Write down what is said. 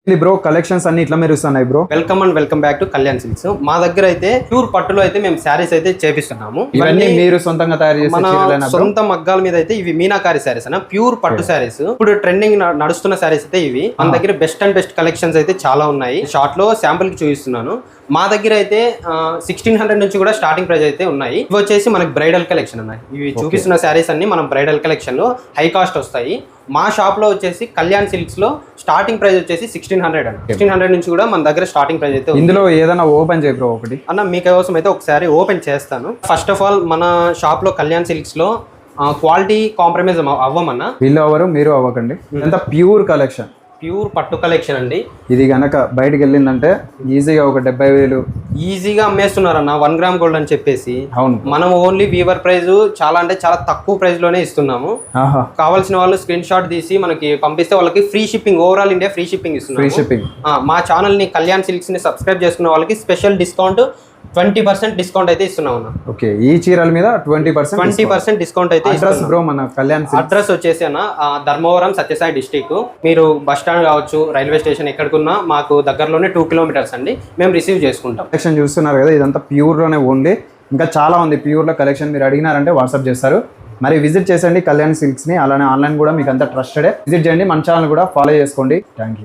Bro collections అన్ని ఇట్లా మెరుస్తున్నాయి bro. Welcome back to Kalyan Silks. మా దగ్గర అయితే ప్యూర్ పట్టులో అయితే మేము శారీస్ అయితే చేపిస్తున్నాము. ఇవన్నీ మీరు సొంతంగా తయారు చేసే మన సొంత మగ్గాల మీద అయితే ఇవి మీనాకారి శారీస్ అన్న ప్యూర్ పట్టు శారీస్. ఇప్పుడు ట్రెండింగ్ నడుస్తున్న శారీస్ అయితే ఇవి. మన దగ్గర బెస్ట్ కలెక్షన్స్ అయితే చాలా ఉన్నాయి. షార్ట్ లో శాంపుల్ కి చూపిస్తున్నాను. మా దగ్గర అయితే 1600 నుంచి కూడా స్టార్టింగ్ ప్రైస్ అయితే ఉన్నాయి. ఇవి వచ్చేసి మనకి బ్రైడల్ కలెక్షన్ ఉన్నాయి. ఇవి చూపిస్తున్న శారీస్ అన్ని మనం బ్రైడల్ కలెక్షన్ లో హై కాస్ట్ వస్తాయి. మా షాప్ లో వచ్చేసి కళ్యాణ్ సిల్క్స్ లో స్టార్టింగ్ ప్రైస్ వచ్చేసి 1600 అన్న. 1600 నుంచి కూడా మన దగ్గర స్టార్టింగ్ ప్రైస్ అయితే. ఇందులో ఏదైనా ఓపెన్ చేయ బ్రో ఒకటి అన్న మీకోసం అయితే ఒకసారి ఓపెన్ చేస్తాను. ఫస్ట్ ఆఫ్ ఆల్ మన షాప్ లో కళ్యాణ్ సిల్క్స్ లో క్వాలిటీ కాంప్రమైజ్ అవ్వమన్నా. వీళ్ళు అవ్వరు, మీరు అవ్వకండి. ఎంత ప్యూర్ కలెక్షన్, ప్యూర్ పట్టు కలెక్షన్ అండి. ఇది గనక బయటకు వెళ్ళిందంటే ఈజీగా ఒక 70,000 ఈజీగా అమ్మేస్తున్నారన్న 1 గ్రామ్ గోల్డ్ అని చెప్పేసి. అవును, మనం ఓన్లీ వీవర్ ప్రైస్ చాలా అంటే చాలా తక్కువ ప్రైస్ లోనే ఇస్తున్నాము. కావాల్సిన వాళ్ళు స్క్రీన్ షాట్ తీసి మనకి పంపిస్తే వాళ్ళకి free shipping, overall India free shipping ఇస్తున్నాము. Free shipping. మా ఛానల్ ని కళ్యాణ్ సిల్క్స్ ని సబ్స్క్రైబ్ చేసుకున్న వాళ్ళకి స్పెషల్ డిస్కౌంట్ 20% డిస్కౌంట్ అయితే ఇస్తున్నాం అన్న. ఓకే, ఈ చీరల మీద 20% డిస్కౌంట్ అయితే. అడ్రస్ బ్రో మన కళ్యాణ్ అడ్రస్ వచ్చేసి అన్న ధర్మవరం సత్యసాయి డిస్ట్రిక్ట్. మీరు బస్ స్టాండ్ కావచ్చు, రైల్వే స్టేషన్ ఎక్కడికున్నా మాకు దగ్గరలోనే 2 కిలోమీటర్స్ అండి. మేము రిసీవ్ చేసుకుంటాం. కలెక్షన్ చూస్తున్నారు కదా, ఇదంతా ప్యూర్ లోనే ఉంది. ఇంకా చాలా ఉంది ప్యూర్ లో కలెక్షన్. మీరు అడిగినారంటే వాట్సాప్ చేస్తారు. మరి విజిట్ చేసండి కళ్యాణ్ సిల్క్స్ ని. అలానే ఆన్లైన్ కూడా మీకు అంతా ట్రస్టెడే. విజిట్ చేయండి, మన ఛానల్ కూడా ఫాలో చేసుకోండి. Thank you.